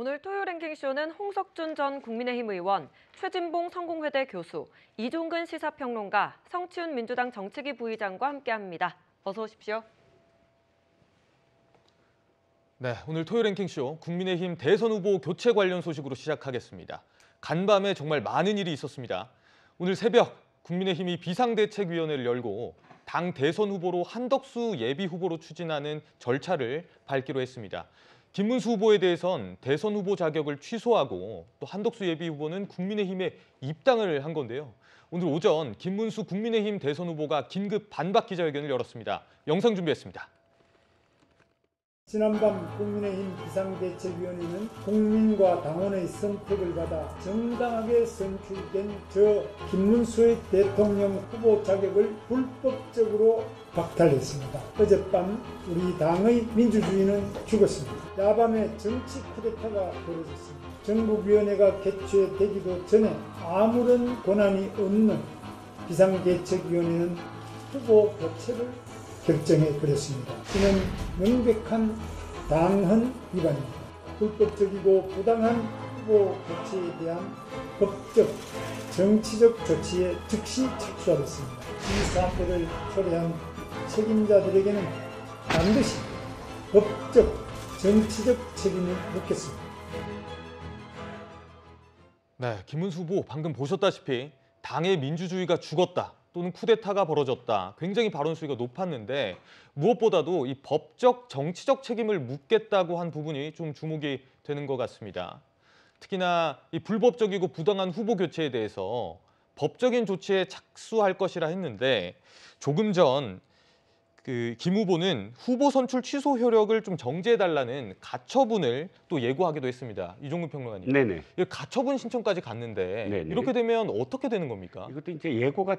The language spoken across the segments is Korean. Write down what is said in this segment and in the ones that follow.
오늘 토요 랭킹쇼는 홍석준 전 국민의힘 의원, 최진봉 성공회대 교수, 이종근 시사평론가, 성치훈 민주당 정치기 부의장과 함께합니다. 어서 오십시오. 네, 오늘 토요 랭킹쇼 국민의힘 대선 후보 교체 관련 소식으로 시작하겠습니다. 간밤에 정말 많은 일이 있었습니다. 오늘 새벽 국민의힘이 비상대책위원회를 열고 당 대선 후보로 한덕수 예비 후보로 추진하는 절차를 밟기로 했습니다. 김문수 후보에 대해선 대선 후보 자격을 취소하고 또 한덕수 예비 후보는 국민의힘에 입당을 한 건데요. 오늘 오전 김문수 국민의힘 대선 후보가 긴급 반박 기자회견을 열었습니다. 영상 준비했습니다. 지난밤 국민의힘 비상대책위원회는 국민과 당원의 선택을 받아 정당하게 선출된 저 김문수의 대통령 후보 자격을 불법적으로 박탈했습니다. 어젯밤 우리 당의 민주주의는 죽었습니다. 야밤에 정치 쿠데타가 벌어졌습니다. 전국위원회가 개최되기도 전에 아무런 권한이 없는 비상대책위원회는 후보 교체를 결정해 버렸습니다. 이는 명백한 당헌 위반입니다. 불법적이고 부당한 후보 교체에 대한 법적, 정치적 조치에 즉시 착수하겠습니다. 이 사태를 초래한 책임자들에게는 반드시 법적, 정치적 책임을 묻겠습니다. 네, 김문수 후보 방금 보셨다시피 당의 민주주의가 죽었다. 또는 쿠데타가 벌어졌다. 굉장히 발언 수위가 높았는데 무엇보다도 이 법적, 정치적 책임을 묻겠다고 한 부분이 좀 주목이 되는 것 같습니다. 특히나 이 불법적이고 부당한 후보 교체에 대해서 법적인 조치에 착수할 것이라 했는데 조금 전 김 후보는 후보 선출 취소 효력을 좀 정지해달라는 가처분을 또 예고하기도 했습니다. 이종근 평론가님. 네네. 가처분 신청까지 갔는데 네네. 이렇게 되면 어떻게 되는 겁니까? 이것도 이제 예고가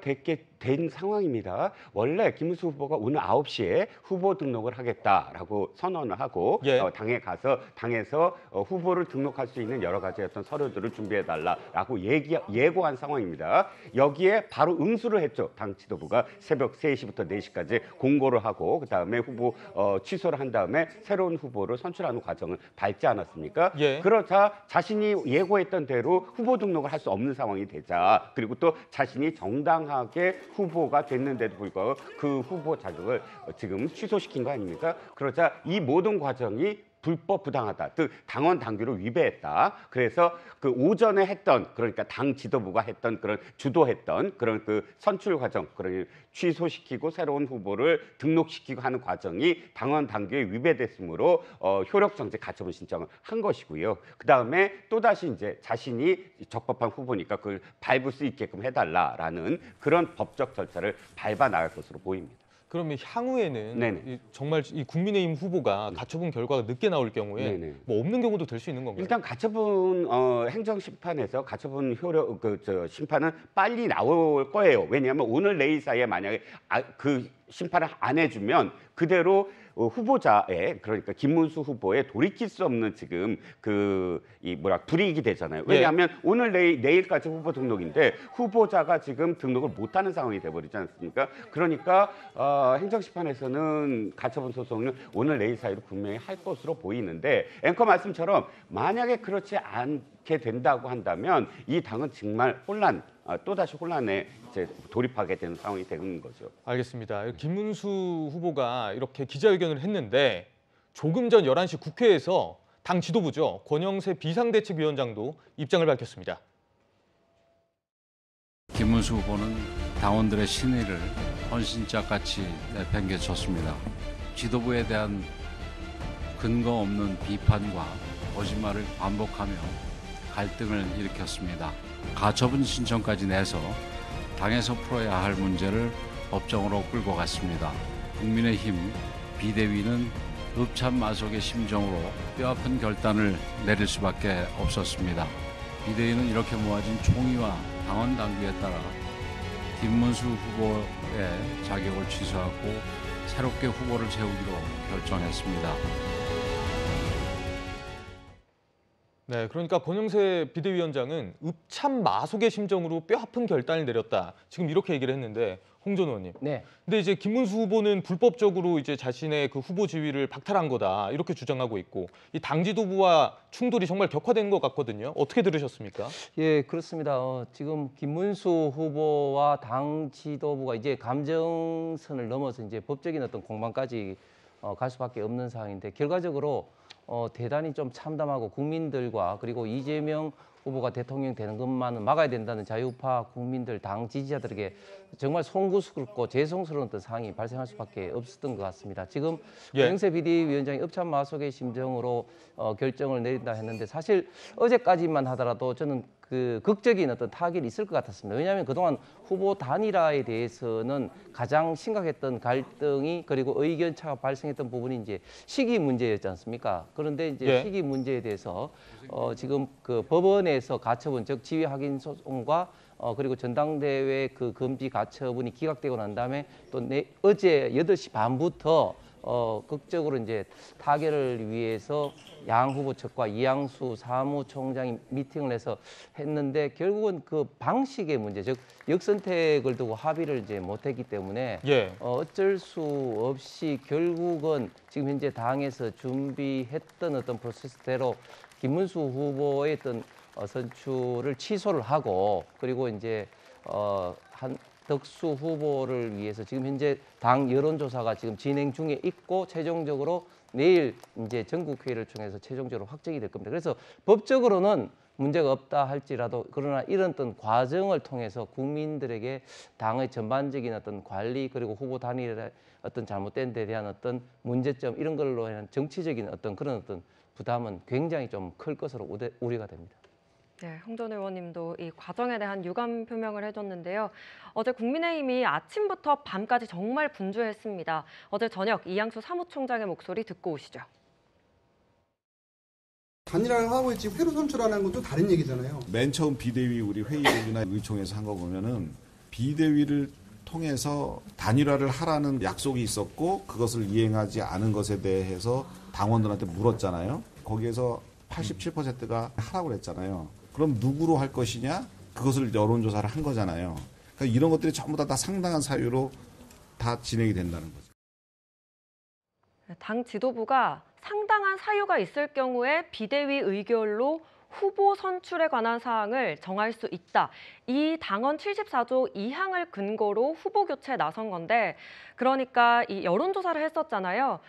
된 상황입니다. 원래 김문수 후보가 오늘 9시에 후보 등록을 하겠다라고 선언을 하고 예. 당에 가서 당에서 후보를 등록할 수 있는 여러 가지 어떤 서류들을 준비해달라라고 예고한 상황입니다. 여기에 바로 응수를 했죠. 당 지도부가 새벽 3시부터 4시까지 공고를 하고 그다음에 후보 취소를 한 다음에 새로운 후보를 선출하는 과정을 밟지 않았습니까? 예. 그러자 자신이 예고했던 대로 후보 등록을 할 수 없는 상황이 되자 그리고 또 자신이 정당하게 후보가 됐는데도 불구하고 그 후보 자격을 지금 취소시킨 거 아닙니까? 그러자 이 모든 과정이 불법 부당하다. 즉 당원 당규를 위배했다. 그래서 그 오전에 했던 그러니까 당 지도부가 했던 그런 주도했던 그런 그 선출 과정, 그런 취소시키고 새로운 후보를 등록시키고 하는 과정이 당원 당규에 위배됐으므로 효력 정지 가처분 신청을 한 것이고요. 그다음에 또 다시 이제 자신이 적법한 후보니까 그걸 밟을 수 있게끔 해달라라는 그런 법적 절차를 밟아 나갈 것으로 보입니다. 그러면 향후에는 네네. 정말 이 국민의힘 후보가 가처분 결과가 늦게 나올 경우에 네네. 뭐 없는 경우도 될 수 있는 건가요? 일단 가처분 행정심판에서 가처분 효력 심판은 빨리 나올 거예요. 왜냐하면 오늘 내일 사이에 만약에 그 심판을 안 해주면 그대로 후보자의 그러니까 김문수 후보의 돌이킬 수 없는 지금 불이익이 되잖아요. 왜냐하면 오늘 내일까지 후보 등록인데 후보자가 지금 등록을 못하는 상황이 돼버리지 않습니까? 그러니까 행정심판에서는 가처분 소송을 오늘 내일 사이로 분명히 할 것으로 보이는데 앵커 말씀처럼 만약에 그렇지 않게 된다고 한다면 이 당은 정말 또다시 혼란에 이제 돌입하게 되는 상황이 되는 거죠. 알겠습니다. 김문수 후보가 이렇게 기자회견을 했는데 조금 전 11시 국회에서 당 지도부죠. 권영세 비상대책위원장도 입장을 밝혔습니다. 김문수 후보는 당원들의 신의를 헌신짝같이 내팽개쳤습니다. 지도부에 대한 근거 없는 비판과 거짓말을 반복하며 갈등을 일으켰습니다. 가처분 신청까지 내서 당에서 풀어야 할 문제를 법정으로 끌고 갔습니다. 국민의힘 비대위는 읍참마속의 심정으로 뼈아픈 결단을 내릴 수밖에 없었습니다. 비대위는 이렇게 모아진 총의와 당원 당규에 따라 김문수 후보의 자격을 취소하고 새롭게 후보를 세우기로 결정했습니다. 네, 그러니까 권영세 비대위원장은 읍참마속의 심정으로 뼈아픈 결단을 내렸다. 지금 이렇게 얘기를 했는데 홍 전 의원님. 네. 근데 이제 김문수 후보는 불법적으로 이제 자신의 그 후보 지위를 박탈한 거다. 이렇게 주장하고 있고 이 당 지도부와 충돌이 정말 격화된 것 같거든요. 어떻게 들으셨습니까? 예, 그렇습니다. 지금 김문수 후보와 당 지도부가 이제 감정선을 넘어서 이제 법적인 어떤 공방까지 갈 수밖에 없는 상황인데 결과적으로 대단히 좀 참담하고 국민들과 그리고 이재명 후보가 대통령 되는 것만은 막아야 된다는 자유파 국민들, 당 지지자들에게 정말 송구스럽고 죄송스러운 어떤 상황이 발생할 수밖에 없었던 것 같습니다. 지금 예. 권영세 비대위원장이 읍참마속의 심정으로 결정을 내린다 했는데 사실 어제까지만 하더라도 저는 그 극적인 어떤 타결이 있을 것 같았습니다. 왜냐하면 그동안 후보 단일화에 대해서는 가장 심각했던 갈등이 그리고 의견 차가 발생했던 부분이 이제 시기 문제였지 않습니까? 그런데 이제 예. 시기 문제에 대해서 지금 그 법원에서 가처분 즉 지위 확인 소송과 그리고 전당대회 그 금지 가처분이 기각되고 난 다음에 또 어제 8시 반부터 극적으로 이제 타결을 위해서 양 후보 측과 이양수 사무총장이 미팅을 해서 했는데 결국은 그 방식의 문제, 즉 역선택을 두고 합의를 이제 못했기 때문에 예. 어쩔 수 없이 결국은 지금 현재 당에서 준비했던 어떤 프로세스대로 김문수 후보의 어떤 선출을 취소를 하고 그리고 이제 한덕수 후보를 위해서 지금 현재 당 여론조사가 지금 진행 중에 있고 최종적으로 내일 이제 전국회의를 통해서 최종적으로 확정이 될 겁니다. 그래서 법적으로는 문제가 없다 할지라도 그러나 이런 어떤 과정을 통해서 국민들에게 당의 전반적인 어떤 관리 그리고 후보 단일의 어떤 잘못된 데 대한 어떤 문제점 이런 걸로 인한 정치적인 어떤 그런 어떤 부담은 굉장히 좀 클 것으로 우려가 됩니다. 네, 홍 전 의원님도 이 과정에 대한 유감 표명을 해줬는데요. 어제 국민의힘이 아침부터 밤까지 정말 분주했습니다. 어제 저녁 이양수 사무총장의 목소리 듣고 오시죠. 단일화를 하고 지금 회로 선출하는 것도 다른 얘기잖아요. 맨 처음 비대위 우리 회의록이나 의총에서 한 거 보면은 비대위를 통해서 단일화를 하라는 약속이 있었고 그것을 이행하지 않은 것에 대해서 당원들한테 물었잖아요. 거기에서 87%가 하라고 그랬잖아요. 그럼 누구로 할 것이냐? 그것을 여론조사를 한 거잖아요. 그러니까 이런 것들이 전부 다 상당한 사유로 다 진행이 된다는 거죠. 당 지도부가 상당한 사유가 있을 경우에 비대위 의결로 후보 선출에 관한 사항을 정할 수 있다. 이 당헌 74조 2항을 근거로 후보 교체에 나선 건데 그러니까 이 여론조사를 했었잖아요.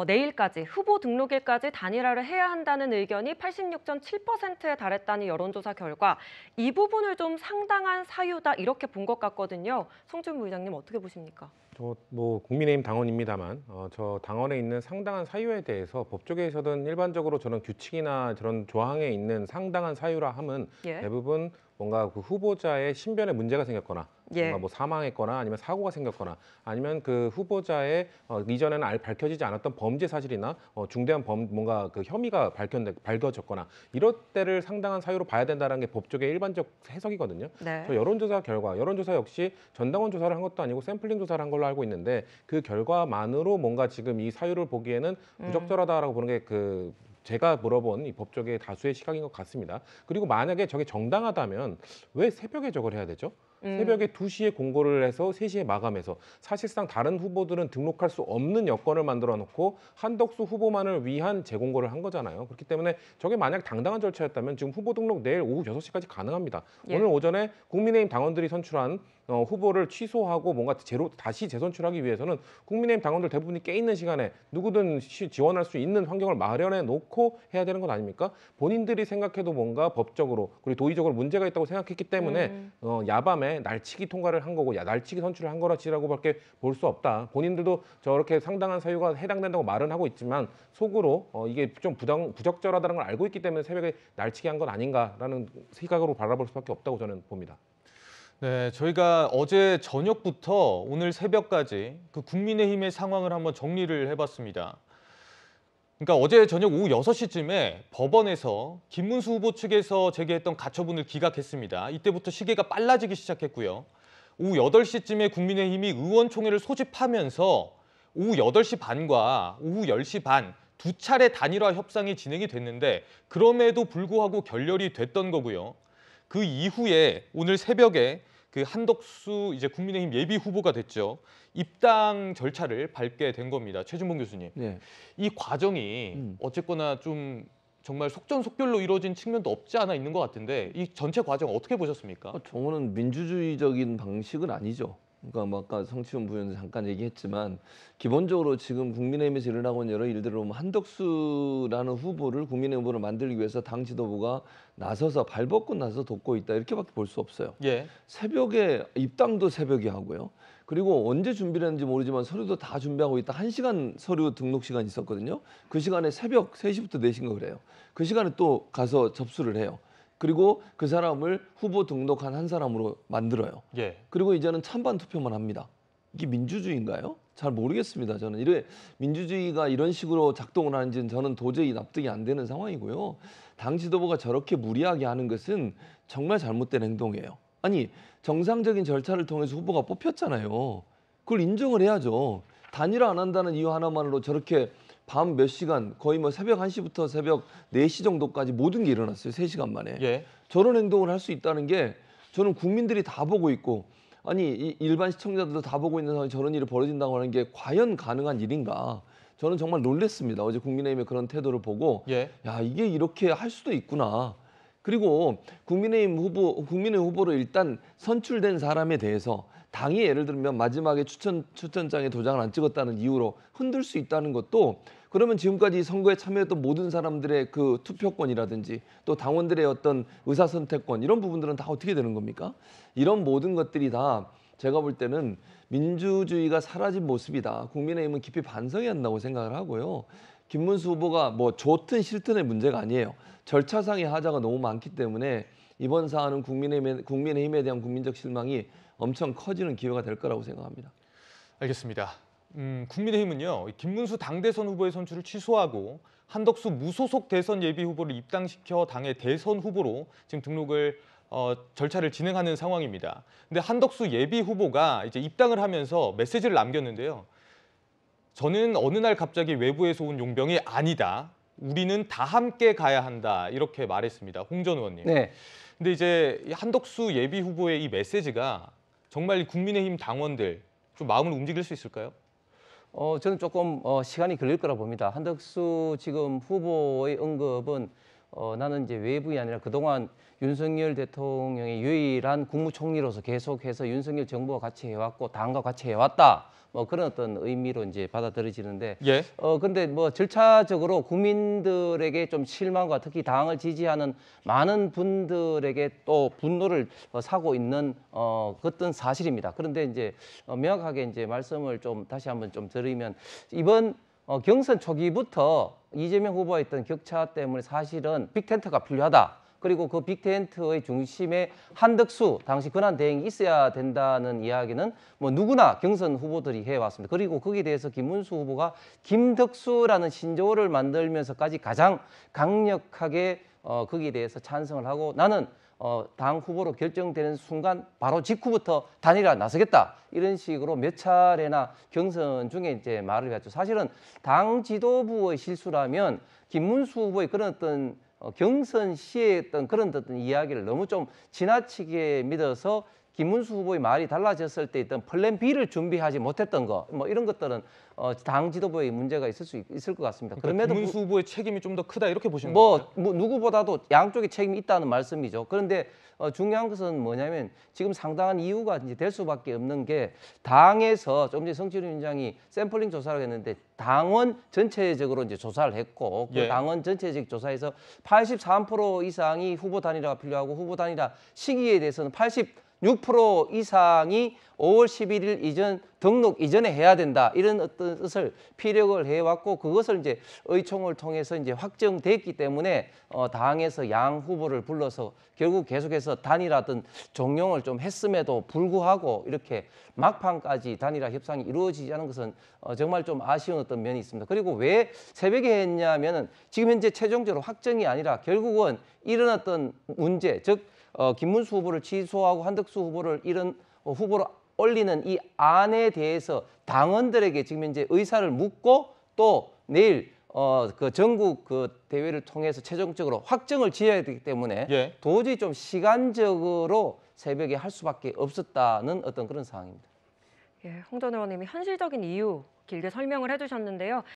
내일까지 후보 등록일까지 단일화를 해야 한다는 의견이 86.7%에 달했다는 여론조사 결과 이 부분을 좀 상당한 사유다 이렇게 본 것 같거든요. 성준 부의장님 어떻게 보십니까? 저 뭐 국민의힘 당원입니다만 저 당원에 있는 상당한 사유에 대해서 법조계에서든 일반적으로 저런 규칙이나 저런 조항에 있는 상당한 사유라 함은 예. 대부분 뭔가 그 후보자의 신변에 문제가 생겼거나 예. 뭔가 뭐 사망했거나 아니면 사고가 생겼거나 아니면 그 후보자의 이전에는 밝혀지지 않았던 범죄 사실이나 중대한 뭔가 그 혐의가 밝혀졌거나 이럴 때를 상당한 사유로 봐야 된다는 게 법조계 일반적 해석이거든요. 네. 저 여론조사 결과, 여론조사 역시 전당원 조사를 한 것도 아니고 샘플링 조사를 한 걸로 알고 있는데 그 결과만으로 뭔가 지금 이 사유를 보기에는 부적절하다라고 보는 게 그 제가 물어본 이 법조계 다수의 시각인 것 같습니다. 그리고 만약에 저게 정당하다면 왜 새벽에 저걸 해야 되죠? 새벽에 2시에 공고를 해서 3시에 마감해서 사실상 다른 후보들은 등록할 수 없는 여건을 만들어 놓고 한덕수 후보만을 위한 재공고를 한 거잖아요. 그렇기 때문에 저게 만약 당당한 절차였다면 지금 후보 등록 내일 오후 6시까지 가능합니다. 예. 오늘 오전에 국민의힘 당원들이 선출한 후보를 취소하고 뭔가 다시 재선출하기 위해서는 국민의힘 당원들 대부분이 깨 있는 시간에 누구든 지원할 수 있는 환경을 마련해 놓고 해야 되는 것 아닙니까? 본인들이 생각해도 뭔가 법적으로 그리고 도의적으로 문제가 있다고 생각했기 때문에 야밤에 날치기 통과를 한 거고 날치기 선출을 한 거라지라고밖에 볼 수 없다. 본인들도 저렇게 상당한 사유가 해당된다고 말은 하고 있지만 속으로 이게 좀 부적절하다는 걸 알고 있기 때문에 새벽에 날치기 한 건 아닌가라는 시각으로 바라볼 수밖에 없다고 저는 봅니다. 네, 저희가 어제 저녁부터 오늘 새벽까지 그 국민의힘의 상황을 한번 정리를 해봤습니다. 그러니까 어제 저녁 오후 6시쯤에 법원에서 김문수 후보 측에서 제기했던 가처분을 기각했습니다. 이때부터 시계가 빨라지기 시작했고요. 오후 8시쯤에 국민의힘이 의원총회를 소집하면서 오후 8시 반과 오후 10시 반 두 차례 단일화 협상이 진행이 됐는데 그럼에도 불구하고 결렬이 됐던 거고요. 그 이후에 오늘 새벽에 그 한덕수 이제 국민의힘 예비 후보가 됐죠. 입당 절차를 밟게 된 겁니다. 최준봉 교수님. 네. 이 과정이 어쨌거나 좀 정말 속전속결로 이루어진 측면도 없지 않아 있는 것 같은데 이 전체 과정 어떻게 보셨습니까? 저거는 민주주의적인 방식은 아니죠. 그러니까 뭐 아까 성치훈 부위원도 잠깐 얘기했지만 기본적으로 지금 국민의힘에서 일어나고 있는 여러 일들을 보면 한덕수라는 후보를 국민의힘 후보를 만들기 위해서 당 지도부가 나서서 발벗고 나서 돕고 있다 이렇게밖에 볼 수 없어요. 예. 새벽에 입당도 새벽에 하고요. 그리고 언제 준비를 했는지 모르지만 서류도 다 준비하고 있다. 1시간 서류 등록 시간이 있었거든요. 그 시간에 새벽 3시부터 4시인가 그래요. 그 시간에 또 가서 접수를 해요. 그리고 그 사람을 후보 등록한 한 사람으로 만들어요. 예. 그리고 이제는 찬반 투표만 합니다. 이게 민주주의인가요? 잘 모르겠습니다. 저는 이래 민주주의가 이런 식으로 작동을 하는지는 저는 도저히 납득이 안 되는 상황이고요. 당 지도부가 저렇게 무리하게 하는 것은 정말 잘못된 행동이에요. 아니 정상적인 절차를 통해서 후보가 뽑혔잖아요. 그걸 인정을 해야죠. 단일화 안 한다는 이유 하나만으로 저렇게 밤 몇 시간 거의 뭐 새벽 1시부터 새벽 4시 정도까지 모든 게 일어났어요. 3시간 만에. 예. 저런 행동을 할 수 있다는 게 저는 국민들이 다 보고 있고 아니 일반 시청자들도 다 보고 있는 상황에 저런 일이 벌어진다고 하는 게 과연 가능한 일인가. 저는 정말 놀랐습니다. 어제 국민의힘의 그런 태도를 보고 예. 야 이게 이렇게 할 수도 있구나. 그리고 국민의힘 후보로 일단 선출된 사람에 대해서 당이 예를 들면 마지막에 추천장에 도장을 안 찍었다는 이유로 흔들 수 있다는 것도 그러면 지금까지 선거에 참여했던 모든 사람들의 그 투표권이라든지 또 당원들의 어떤 의사선택권 이런 부분들은 다 어떻게 되는 겁니까? 이런 모든 것들이 다 제가 볼 때는 민주주의가 사라진 모습이다. 국민의힘은 깊이 반성해야 한다고 생각을 하고요. 김문수 후보가 뭐 좋든 싫든의 문제가 아니에요. 절차상의 하자가 너무 많기 때문에 이번 사안은 국민의힘에 대한 국민적 실망이 엄청 커지는 기회가 될 거라고 생각합니다. 알겠습니다. 국민의힘은요. 김문수 당대선 후보의 선출을 취소하고 한덕수 무소속 대선 예비 후보를 입당시켜 당의 대선 후보로 지금 등록을 절차를 진행하는 상황입니다. 근데 한덕수 예비 후보가 이제 입당을 하면서 메시지를 남겼는데요. 저는 어느 날 갑자기 외부에서 온 용병이 아니다. 우리는 다 함께 가야 한다. 이렇게 말했습니다. 홍 전 의원님. 네. 근데 이제 한덕수 예비 후보의 이 메시지가 정말 국민의힘 당원들 좀 마음을 움직일 수 있을까요? 저는 조금 시간이 걸릴 거라 봅니다. 한덕수 지금 후보의 언급은 나는 이제 외부이 아니라 그동안 윤석열 대통령의 유일한 국무총리로서 계속해서 윤석열 정부와 같이 해왔고 당과 같이 해왔다. 뭐 그런 어떤 의미로 이제 받아들여지는데, 예. 근데 뭐 절차적으로 국민들에게 좀 실망과 특히 당을 지지하는 많은 분들에게 또 분노를 사고 있는 그것은 사실입니다. 그런데 이제 명확하게 이제 말씀을 좀 다시 한번 좀 드리면 이번 경선 초기부터 이재명 후보와 있던 격차 때문에 사실은 빅텐트가 필요하다. 그리고 그 빅텐트의 중심에 한덕수 당시 권한대행이 있어야 된다는 이야기는 뭐 누구나 경선 후보들이 해왔습니다. 그리고 거기에 대해서 김문수 후보가 김덕수라는 신조어를 만들면서까지 가장 강력하게 거기에 대해서 찬성을 하고 나는 당 후보로 결정되는 순간 바로 직후부터 단일화 나서겠다 이런 식으로 몇 차례나 경선 중에 이제 말을 했죠. 사실은 당 지도부의 실수라면 김문수 후보의 그런 어떤 경선 시에 했던 그런 어떤 이야기를 너무 좀 지나치게 믿어서 김문수 후보의 말이 달라졌을 때 있던 플랜 B를 준비하지 못했던 거, 뭐 이런 것들은 당 지도부의 문제가 있을 것 같습니다. 그러니까 김문수 후보의 책임이 좀 더 크다 이렇게 보시는 뭐 거예요? 누구보다도 양쪽의 책임이 있다는 말씀이죠. 그런데 중요한 것은 뭐냐면 지금 상당한 이유가 이제 될 수밖에 없는 게 당에서 조금 전에 성철 위원장이 샘플링 조사를 했는데 당원 전체적으로 이제 조사를 했고 그 예. 당원 전체적 조사에서 83% 이상이 후보 단일화가 필요하고 후보 단일화 시기에 대해서는 86% 이상이 5월 11일 이전 등록 이전에 해야 된다 이런 어떤 뜻을 피력을 해왔고 그것을 이제 의총을 통해서 이제 확정됐기 때문에 당에서 양 후보를 불러서 결국 계속해서 단일화든 종용을 좀 했음에도 불구하고 이렇게 막판까지 단일화 협상이 이루어지지 않은 것은 정말 좀 아쉬운 어떤 면이 있습니다. 그리고 왜 새벽에 했냐면은 지금 현재 최종적으로 확정이 아니라 결국은 이런 어떤 문제 즉 김문수 후보를 취소하고 한덕수 후보를 이런 후보로 올리는 이 안에 대해서 당원들에게 지금 현재 의사를 묻고 또 내일 그 전국 그 대회를 통해서 최종적으로 확정을 지어야 되기 때문에 예. 도저히 좀 시간적으로 새벽에 할 수밖에 없었다는 어떤 그런 상황입니다. 예, 홍 전 의원님이 현실적인 이유 길게 설명을 해주셨는데요.